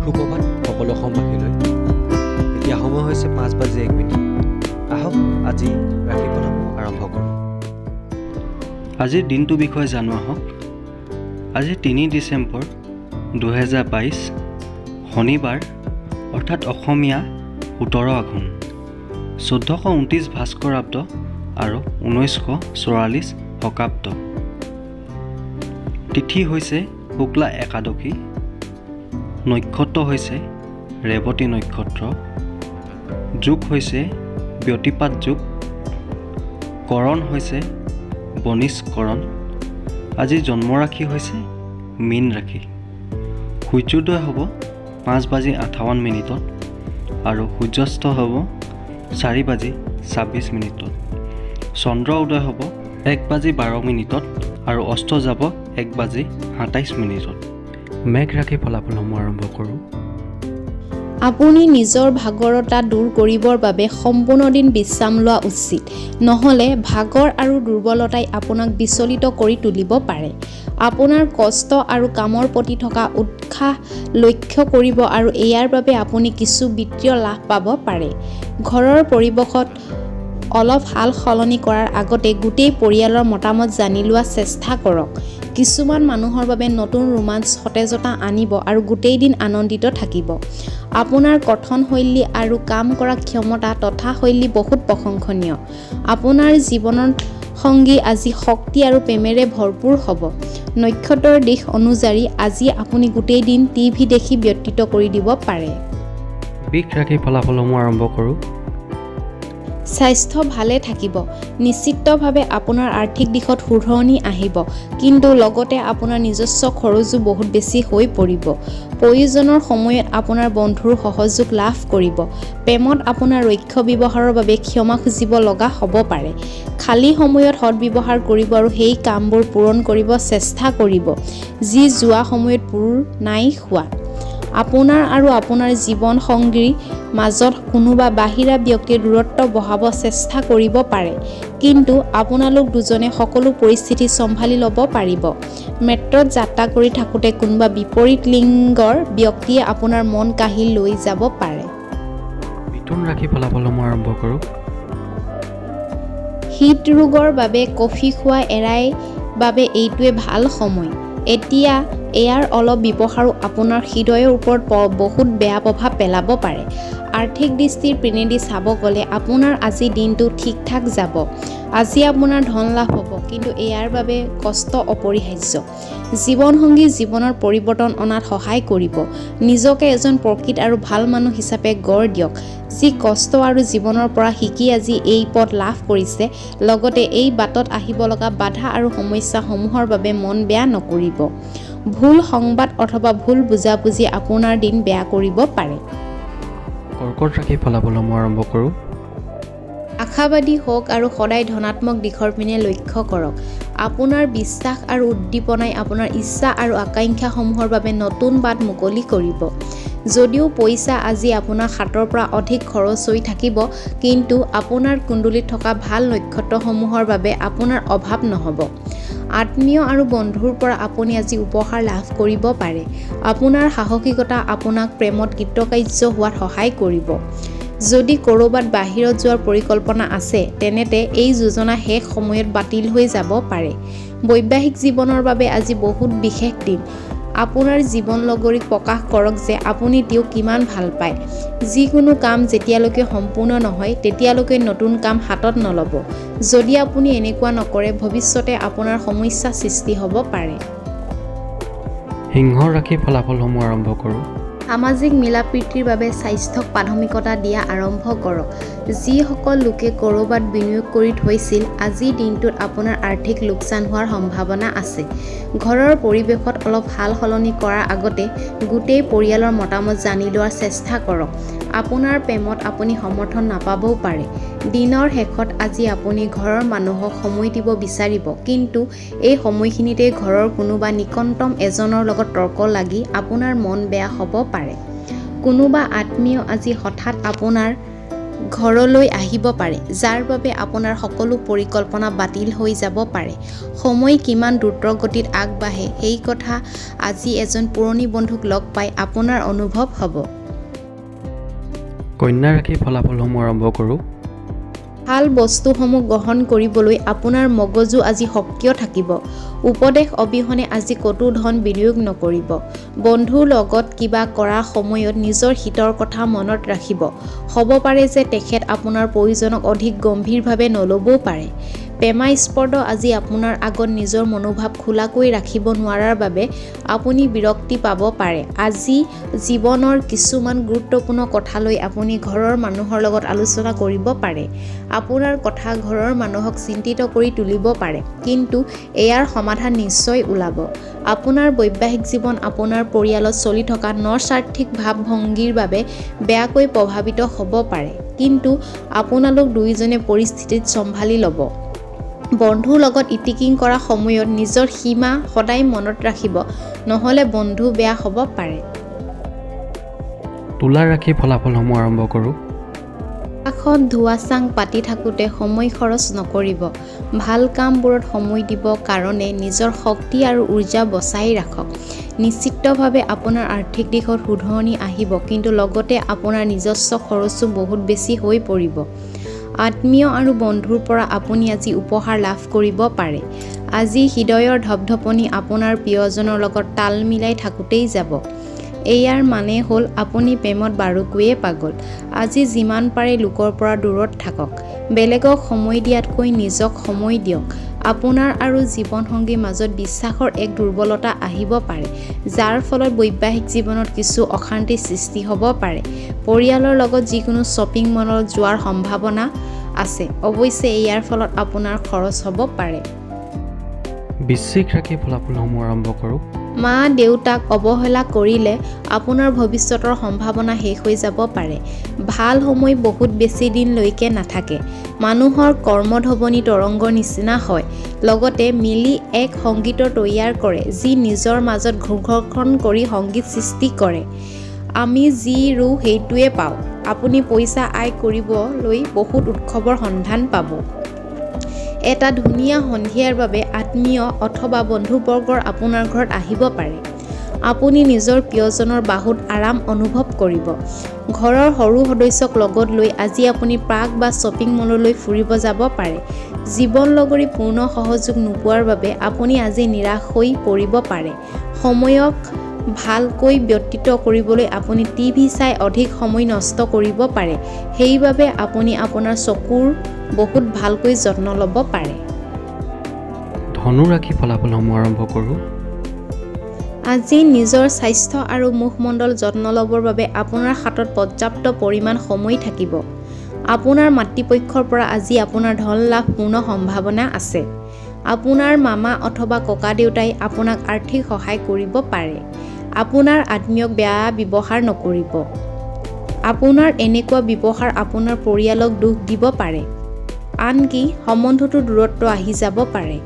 সুপ্ৰভাত সকলো অসমবাসীলৈ। এতিয়া সময় হৈছে 5:01। আহক আজি ৰাশিফলসমূহ আৰম্ভ কৰোঁ। আজিৰ দিনটোৰ বিষয়ে জানো আহক। আজি 3 ডিচেম্বৰ 2022 শনিবাৰ অৰ্থাৎ অসমীয়া 17 আঘোণ 1429 ভাস্কৰাব্দ আৰু 1944 শকাব্দ। তিথি হৈছে শুক্লা একাদশী, নক্ষত্ৰ হৈছে ৰেৱতী নক্ষত্ৰ, যোগ হৈছে ব্যতিপাত যোগ, কৰণ হৈছে বনিষ্কৰণ। আজি জন্ম ৰাশি হৈছে মীন ৰাশি। সূৰ্যোদয় হ'ব 5:58 আৰু সূৰ্যাস্ত হ'ব 4:26। চন্দ্ৰ উদয় হ'ব 1:12 আৰু অস্ত যাব 1:27। মেঘ ৰাশি ফলাফলসমূহ আৰম্ভ কৰোঁ। আপুনি নিজৰ ভাগৰতা দূৰ কৰিবৰ বাবে সম্পূৰ্ণ দিন বিশ্ৰাম লোৱা উচিত, নহ'লে ভাগৰ আৰু দুৰ্বলতাই আপোনাক বিচলিত কৰি তুলিব পাৰে। আপোনাৰ কষ্ট আৰু কামৰ প্ৰতি থকা উৎসাহ লক্ষ্য কৰিব আৰু ইয়াৰ বাবে আপুনি কিছু বিত্তীয় লাভ পাব পাৰে। ঘৰৰ পৰিৱেশত অলপ সাল সলনি কৰাৰ আগতে গোটেই পৰিয়ালৰ মতামত জানি লোৱাৰ চেষ্টা কৰক। কিছুমান মানুহৰ বাবে নতুন ৰোমাঞ্চ সতেজতা আনিব আৰু গোটেই দিন আনন্দিত থাকিব। আপোনাৰ কথনশৈলী আৰু কাম কৰা ক্ষমতা তথা শৈলী বহুত প্ৰশংসনীয়। আপোনাৰ জীৱনৰ সংগী আজি শক্তি আৰু প্ৰেমেৰে ভৰপূৰ হ'ব। নক্ষত্ৰৰ দিশ অনুযায়ী আজি আপুনি গোটেই দিন টিভি দেখি ব্যতীত কৰি দিব পাৰে। বৃষ ৰাশি ফলাফলসমূহ আৰম্ভ কৰোঁ। স্বাস্থ্য ভালে থাকিব। নিশ্চিতভাৱে আপোনাৰ আৰ্থিক দিশত শুধৰণি আহিব, কিন্তু লগতে আপোনাৰ নিজস্ব খৰচো বহুত বেছি হৈ পৰিব। প্ৰয়োজনৰ সময়ত আপোনাৰ বন্ধুৰ সহযোগ লাভ কৰিব। প্ৰেমত আপোনাৰ ৰক্ষ ব্যৱহাৰৰ বাবে ক্ষমা খুজিব লগা হ'ব পাৰে। খালী সময়ত সৎব্যৱহাৰ কৰিব আৰু সেই কামবোৰ পূৰণ কৰিব চেষ্টা কৰিব যি যোৱা সময়ত পূৰ নাই হোৱা। আপোনাৰ আৰু আপোনাৰ জীৱন সংগীৰ মাজত কোনোবা বাহিৰা ব্যক্তিয়ে দূৰত্ব বঢ়াব চেষ্টা কৰিব পাৰে, কিন্তু আপোনালোক দুজনে সকলো পৰিস্থিতি চম্ভালি ল'ব পাৰিব। মেট্ৰত যাত্ৰা কৰি থাকোঁতে কোনোবা বিপৰীত লিংগৰ ব্যক্তিয়ে আপোনাৰ মন কাঢ়ি লৈ যাব পাৰে। মিথুন ৰাশি ফলাফলসমূহ আৰম্ভ কৰোঁ। হৃদৰোগৰ বাবে কফি খোৱা এৰাই বাবে এইটোৱে ভাল সময়। এতিয়া ইয়াৰ অলপ ব্যৱহাৰো আপোনাৰ হৃদয়ৰ ওপৰত বহুত বেয়া প্ৰভাৱ পেলাব পাৰে। আৰ্থিক দৃষ্টিৰ পিনেদি চাব গ'লে আপোনাৰ আজি দিনটো ঠিক ঠাক যাব। আজি আপোনাৰ ধন লাভ হ'ব, কিন্তু ইয়াৰ বাবে কষ্ট অপৰিহাৰ্য। জীৱনসংগী জীৱনৰ পৰিৱৰ্তন অনাত সহায় কৰিব। নিজকে এজন প্ৰকৃত আৰু ভাল মানুহ হিচাপে গঢ় দিয়ক, যি কষ্ট আৰু জীৱনৰ পৰা শিকি আজি এই পথ লাভ কৰিছে। লগতে এই বাটত আহিব লগা বাধা আৰু সমস্যাসমূহৰ বাবে মন বেয়া নকৰিব। ভুল সংবাদ অথবা ভুল বুজাবুজি আপোনাৰ দিন বেয়া কৰিব পাৰে। কৰ্কট ৰাশি ফলাফলসমূহ আৰম্ভ কৰোঁ। আশাবাদী হওক আৰু সদায় ধনাত্মক দিশৰ পিনে লক্ষ্য কৰক। আপোনাৰ বিশ্বাস আৰু উদ্দীপনাই আপোনাৰ ইচ্ছা আৰু আকাংক্ষাসমূহৰ বাবে নতুন বাট মুকলি কৰিব। যদিও পইচা আজি আপোনাৰ হাতৰ পৰা অধিক খৰচ হৈ থাকিব, কিন্তু আপোনাৰ কুণ্ডলীত থকা ভাল নক্ষত্ৰসমূহৰ বাবে আপোনাৰ অভাৱ নহ'ব। আত্মীয় আৰু বন্ধুৰ পৰা আপুনি আজি উপহাৰ লাভ কৰিব পাৰে। আপোনাৰ সাহসিকতা আপোনাক প্ৰেমত কৃতকাৰ্য হোৱাত সহায় কৰিব। যদি ক'ৰবাত বাহিৰত যোৱাৰ পৰিকল্পনা আছে, তেন্তে এই যোজনা শেষ সময়ত বাতিল হৈ যাব পাৰে। বৈবাহিক জীৱনৰ বাবে আজি বহুত বিশেষ দিন। আপোনাৰ জীৱন লগৰীক প্ৰকাশ কৰক যে আপুনি তেওঁক কিমান ভাল পায়। যিকোনো কাম যেতিয়ালৈকে সম্পূৰ্ণ নহয়, তেতিয়ালৈকে নতুন কাম হাতত নল'ব। যদি আপুনি এনেকুৱা নকৰে, ভৱিষ্যতে আপোনাৰ সমস্যা সৃষ্টি হ'ব পাৰে। সিংহ ৰাশি ফলাফলসমূহ আৰম্ভ কৰোঁ। সামাজিক মিলাপ্ৰীতিৰ বাবে স্বাস্থ্যক প্ৰাথমিকতা দিয়া আৰম্ভ কৰক। যিসকল লোকে ক'ৰবাত বিনিয়োগ কৰি থৈছিল, আজিৰ দিনটোত আপোনাৰ আৰ্থিক লোকচান হোৱাৰ সম্ভাৱনা আছে। ঘৰৰ পৰিৱেশত অলপ সাল সলনি কৰাৰ আগতে গোটেই পৰিয়ালৰ মতামত জানি লোৱাৰ চেষ্টা কৰক। আপোনাৰ প্ৰেমত আপুনি সমৰ্থন নাপাবও পাৰে। দিনৰ শেষত আজি আপুনি ঘৰৰ মানুহক সময় দিব বিচাৰিব, কিন্তু এই সময়খিনিতে ঘৰৰ কোনোবা নিকটতম এজনৰ লগত তৰ্ক লাগি আপোনাৰ মন বেয়া হ'ব পাৰে। কোনোবা আত্মীয় আজি হঠাৎ আপোনাৰ ঘৰলৈ আহিব পাৰে, যাৰ বাবে আপোনাৰ সকলো পৰিকল্পনা বাতিল হৈ যাব পাৰে। সময় কিমান দ্ৰুতগতিত আগবাঢ়ে সেই কথা আজি এজন পুৰণি বন্ধুক লগ পাই আপোনাৰ অনুভৱ হ'ব। কন্যা ৰাশিৰ ফলাফলসমূহ আৰম্ভ কৰোঁ। ভাল বস্তুসমূহ গ্ৰহণ কৰিবলৈ আপোনাৰ মগজু আজি সক্ৰিয় থাকিব। উপদেশ অবিহনে আজি ক'তো ধন বিনিয়োগ নকৰিব। বন্ধুৰ লগত কিবা কৰাৰ সময়ত নিজৰ হিতৰ কথা মনত ৰাখিব। হ'ব পাৰে যে তেখেত আপোনাৰ প্ৰয়োজনক অধিক গম্ভীৰভাৱে নল'বও পাৰে। প্ৰেমাস্পদ আজি আপোনাৰ আগত নিজৰ মনোভাৱ খোলাকৈ ৰাখিব নোৱাৰাৰ বাবে আপুনি বিৰক্তি পাব পাৰে। আজি জীৱনৰ কিছুমান গুৰুত্বপূৰ্ণ কথালৈ আপুনি ঘৰৰ মানুহৰ লগত আলোচনা কৰিব পাৰে। আপোনাৰ কথা ঘৰৰ মানুহক চিন্তিত কৰি তুলিব পাৰে, কিন্তু ইয়াৰ সমাধান নিশ্চয় ওলাব। আপোনাৰ বৈবাহিক জীৱন আপোনাৰ পৰিয়ালত চলি থকা নস্বাৰ্থিক ভাৱ-ভংগীৰ বাবে বেয়াকৈ প্ৰভাৱিত হ'ব পাৰে, কিন্তু আপোনালোক দুয়োজনে পৰিস্থিতিত চম্ভালি ল'ব। বন্ধুৰ লগত ইটিকিং কৰা সময়ত নিজৰ সীমা সদায় মনত ৰাখিব, নহ'লে বন্ধু বেয়া হ'ব পাৰে। তুলা ৰাশিৰ ফলাফলসমূহ আৰম্ভ কৰোঁ। আকাশত ধোঁৱাচাং পাতি থাকোঁতে সময় খৰচ নকৰিব। ভাল কামবোৰত সময় দিব কাৰণে নিজৰ শক্তি আৰু ঊৰ্জা বচাই ৰাখক। নিশ্চিতভাৱে আপোনাৰ আৰ্থিক দিশত শুধৰণি আহিব, কিন্তু লগতে আপোনাৰ নিজস্ব খৰচো বহুত বেছি হৈ পৰিব। আত্মীয় আৰু বন্ধুৰ পৰা আপুনি আজি উপহাৰ লাভ কৰিব পাৰে। আজি হৃদয়ৰ ধপধপনি আপোনাৰ প্ৰিয়জনৰ লগত তাল মিলাই থাকোঁতেই যাব। ইয়াৰ মানে হ'ল আপুনি প্ৰেমত বাৰুকৈয়ে পাগল। আজি যিমান পাৰে লোকৰ পৰা দূৰত থাকক। বেলেগক সময় দিয়াতকৈ নিজক সময় দিয়ক। আপোনাৰ আৰু জীৱনসংগীৰ মাজত বিশ্বাসৰ এক দুৰ্বলতা আহিব পাৰে, যাৰ ফলত বৈবাহিক জীৱনত কিছু অশান্তিৰ সৃষ্টি হ'ব পাৰে। পৰিয়ালৰ লগত যিকোনো শ্বপিং মলত যোৱাৰ সম্ভাৱনা আছে, অৱশ্যে ইয়াৰ ফলত আপোনাৰ খৰচ হ'ব পাৰে। বৃশ্চিক ৰাশিৰ ফলাফলসমূহ আৰম্ভ কৰোঁ। মা-দেউতাক অৱহেলা কৰিলে আপোনাৰ ভৱিষ্যতৰ সম্ভাৱনা শেষ হৈ যাব পাৰে। ভাল সময় বহুত বেছি দিনলৈকে নাথাকে। মানুহৰ কৰ্মধ্বনি তৰংগৰ নিচিনা হয়। লগতে মিলি এক সংগীতৰ তৈয়াৰ কৰে, যি নিজৰ মাজত ঘূৰ্ষণ কৰি সংগীত সৃষ্টি কৰে। আমি যি ৰুওঁ সেইটোৱে পাওঁ। আপুনি পইচা আয় কৰিবলৈ বহুত উৎসৱৰ সন্ধান পাব। এটা ধুনীয়া সন্ধিয়াৰ বাবে আত্মীয় অথবা বন্ধুবৰ্গৰ আপোনাৰ ঘৰত আহিব পাৰে। আপুনি নিজৰ প্ৰিয়জনৰ বাহুত আৰাম অনুভৱ কৰিব। ঘৰৰ সৰু সদস্যক লগত লৈ আজি আপুনি পাৰ্ক বা শ্বপিং মললৈ ফুৰিব যাব পাৰে। জীৱন লগৰী পূৰ্ণ সহযোগ নোপোৱাৰ বাবে আপুনি আজি নিৰাশ হৈ পৰিব পাৰে। সময়ক ভালকৈ ব্যতীত কৰিবলৈ আপুনি টিভি চাই অধিক সময় নষ্ট কৰিব পাৰে। সেইবাবে আপুনি আপোনাৰ চকুৰ বহুত ভালকৈ যত্ন ল'ব পাৰে। ধনু ৰাশিৰ ফলাফলসমূহ আৰম্ভ কৰোঁ। আজি নিজৰ স্বাস্থ্য আৰু মুখমণ্ডল যত্ন ল'বৰ বাবে আপোনাৰ হাতত পৰ্যাপ্ত পৰিমাণ সময় থাকিব। আপোনাৰ মাতৃপক্ষৰ পৰা আজি আপোনাৰ ধন লাভ পূৰ্ণ সম্ভাৱনা আছে। আপোনাৰ মামা অথবা ককাদেউতাই আপোনাক আৰ্থিক সহায় কৰিব পাৰে। আপোনাৰ আত্মীয়ক বেয়া ব্যৱহাৰ নকৰিব। আপোনাৰ এনেকুৱা ব্যৱহাৰ আপোনাৰ পৰিয়ালক দুখ দিব পাৰে। আনকি সম্বন্ধতো দূৰত্ব আহি যাব পাৰে।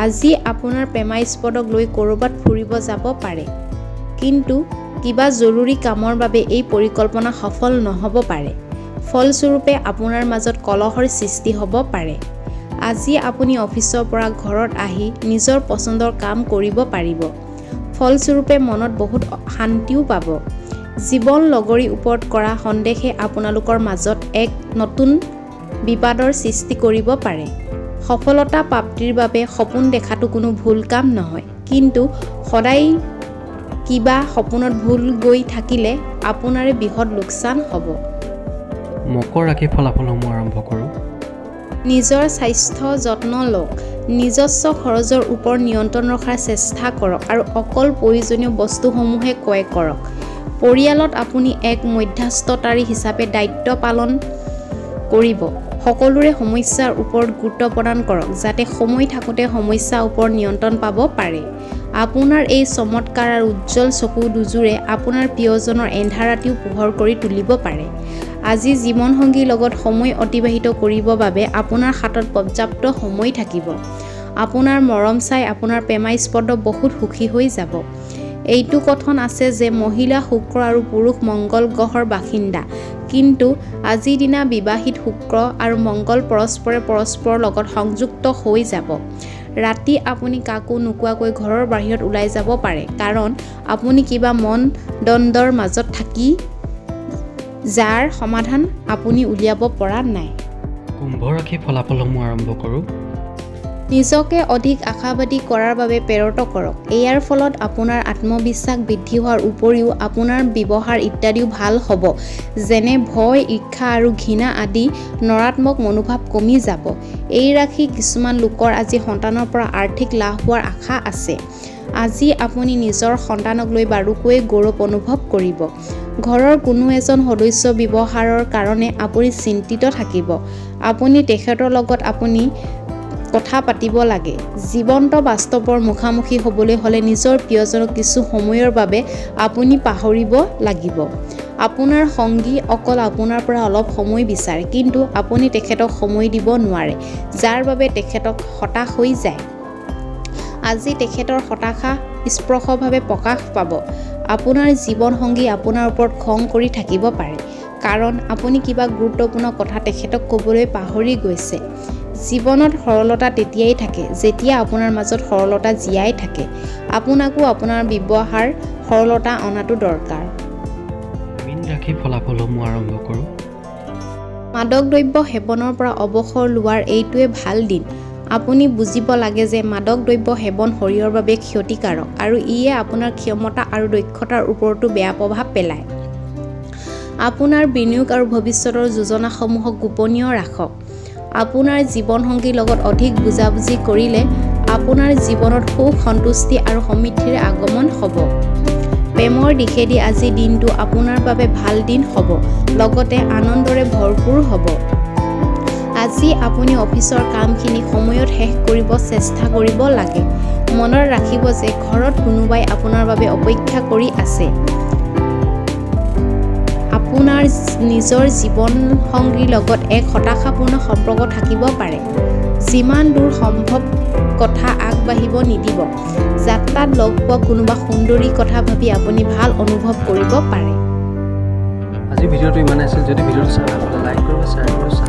আজি আপোনাৰ প্ৰেমাস্পদক লৈ ক'ৰবাত ফুৰিব যাব পাৰে, কিন্তু কিবা জৰুৰী কামৰ বাবে এই পৰিকল্পনা সফল নহ'ব পাৰে। ফলস্বৰূপে আপোনাৰ মাজত কলহৰ সৃষ্টি হ'ব পাৰে। আজি আপুনি অফিচৰ পৰা ঘৰত আহি নিজৰ পচন্দৰ কাম কৰিব পাৰিব। ফলস্বৰূপে মনত বহুত শান্তিও পাব। জীৱন লগৰীৰ ওপৰত কৰা সন্দেহে আপোনালোকৰ মাজত এক নতুন বিবাদৰ সৃষ্টি কৰিব পাৰে। সফলতা প্ৰাপ্তিৰ বাবে সপোন দেখাটো কোনো ভুল কাম নহয়, কিন্তু সদায় কিবা সপোনত ভুল গৈ থাকিলে আপোনাৰে বৃহৎ লোকচান হ'ব। মকৰ ৰাশিৰ ফলাফলসমূহ আৰম্ভ কৰোঁ। নিজৰ স্বাস্থ্য যত্ন লওক। নিজস্ব খৰচৰ ওপৰত নিয়ন্ত্ৰণ ৰখাৰ চেষ্টা কৰক আৰু অকল প্ৰয়োজনীয় বস্তুসমূহে ক্ৰয় কৰক। পৰিয়ালত আপুনি এক মধ্যস্থতাকাৰী হিচাপে দায়িত্ব পালন কৰিব। সকলোৰে সমস্যাৰ ওপৰত গুৰুত্ব প্ৰদান কৰক, যাতে সময় থাকোঁতে সমস্যাৰ ওপৰত নিয়ন্ত্ৰণ পাব পাৰে। আপোনাৰ এই চমৎকাৰ আৰু উজ্জ্বল চকু দুযোৰে আপোনাৰ প্ৰিয়জনৰ এন্ধাৰ ৰাতিও পোহৰ কৰি তুলিব পাৰে। আজি জীৱনসংগীৰ লগত সময় অতিবাহিত কৰিবৰ বাবে আপোনাৰ হাতত পৰ্যাপ্ত সময় থাকিব। আপোনাৰ মৰম চাই আপোনাৰ প্ৰেমাস্পদ বহুত সুখী হৈ যাব। এইটো কথন আছে যে মহিলা শুক্ৰ আৰু পুৰুষ মংগল গ্ৰহৰ বাসিন্দা, কিন্তু আজিৰ দিনা বিবাহিত শুক্ৰ আৰু মংগল পৰস্পৰৰ লগত সংযুক্ত হৈ যাব। ৰাতি আপুনি কাকো নোকোৱাকৈ ঘৰৰ বাহিৰত ওলাই যাব পাৰে, কাৰণ আপুনি কিবা মন দ্বন্দ্বৰ মাজত থাকি যাৰ সমাধান আপুনি উলিয়াব পৰা নাই। কুম্ভ ৰাশি ফলাফলসমূহ আৰম্ভ কৰোঁ। নিজকে অধিক আশাবাদী কৰাৰ বাবে প্ৰেৰিত কৰক। ইয়াৰ ফলত আপোনাৰ আত্মবিশ্বাস বৃদ্ধি হোৱাৰ উপৰিও আপোনাৰ ব্যৱহাৰ ইত্যাদিও ভাল হ'ব, যেনে ভয়, ঈৰ্ষা আৰু ঘৃণা আদি নৰাত্মক মনোভাৱ কমি যাব। এই ৰাশি কিছুমান লোকৰ আজি সন্তানৰ পৰা আৰ্থিক লাভ হোৱাৰ আশা আছে। আজি আপুনি নিজৰ সন্তানক লৈ বাৰুকৈ গৌৰৱ অনুভৱ কৰিব। ঘৰৰ কোনো এজন সদস্য ব্যৱহাৰৰ কাৰণে আপুনি চিন্তিত থাকিব। আপুনি তেখেতৰ লগত কথা পাতিব লাগে। জীৱন্ত বাস্তৱৰ মুখামুখি হ'বলৈ হ'লে নিজৰ প্ৰিয়জনক কিছু সময়ৰ বাবে আপুনি পাহৰিব লাগিব। আপোনাৰ সংগী অকল আপোনাৰ পৰা অলপ সময় বিচাৰে, কিন্তু আপুনি তেখেতক সময় দিব নোৱাৰে, যাৰ বাবে তেখেতক হতাশ হৈ যায়। আজি তেখেতৰ হতাশা স্পষ্টভাৱে প্ৰকাশ পাব। আপোনাৰ জীৱনসংগী আপোনাৰ ওপৰত খং কৰি থাকিব পাৰে, কাৰণ আপুনি কিবা গুৰুত্বপূৰ্ণ কথা তেখেতক ক'বলৈ পাহৰি গৈছে। জীৱনত সৰলতা তেতিয়াই থাকে যেতিয়া আপোনাৰ মাজত সৰলতা জীয়াই থাকে। আপোনাকো আপোনাৰ ব্যৱহাৰ সৰলতা অনাটো দৰকাৰ। মীন ৰাশি ফলাফলসমূহ আৰম্ভ কৰোঁ। মাদক দ্ৰব্য সেৱনৰ পৰা অৱসৰ লোৱাৰ এইটোৱে ভাল দিন। আপুনি বুজিব লাগে যে মাদক দ্ৰব্য সেৱন শৰীৰৰ বাবে ক্ষতিকাৰক আৰু ইয়ে আপোনাৰ ক্ষমতা আৰু দক্ষতাৰ ওপৰতো বেয়া প্ৰভাৱ পেলায়। আপোনাৰ বিনিয়োগ আৰু ভৱিষ্যতৰ যোজনাসমূহক গোপনীয় ৰাখক। আপোনাৰ জীৱনসংগীৰ লগত অধিক বুজাবুজি কৰিলে আপোনাৰ জীৱনত সুখ, সন্তুষ্টি আৰু সমৃদ্ধিৰ আগমন হ'ব। প্ৰেমৰ দিশেদি আজিৰ দিনটো আপোনাৰ বাবে ভাল দিন হ'ব, লগতে আনন্দৰে ভৰপূৰ হ'ব। আজি আপুনি অফিচৰ কামখিনি সময়ত শেষ কৰিব চেষ্টা কৰিব লাগে। মনত ৰাখিব যে ঘৰত কোনোবাই আপোনাৰ বাবে অপেক্ষা কৰি আছে। আপোনাৰ নিজৰ জীৱনসংগীৰ লগত এক হতাশাপূৰ্ণ সম্পৰ্ক থাকিব পাৰে। যিমান দূৰ সম্ভৱ কথা আগবাঢ়িব নিদিব। যাত্ৰাত লগ পোৱা কোনোবা সুন্দৰীৰ কথা ভাবি আপুনি ভাল অনুভৱ কৰিব পাৰে। আজি ভিডিঅ'টো ইমানেই আছিল। যদি ভিডিঅ'টো চাই ভাল পালে লাইক কৰিব, শ্বেয়াৰ কৰিব।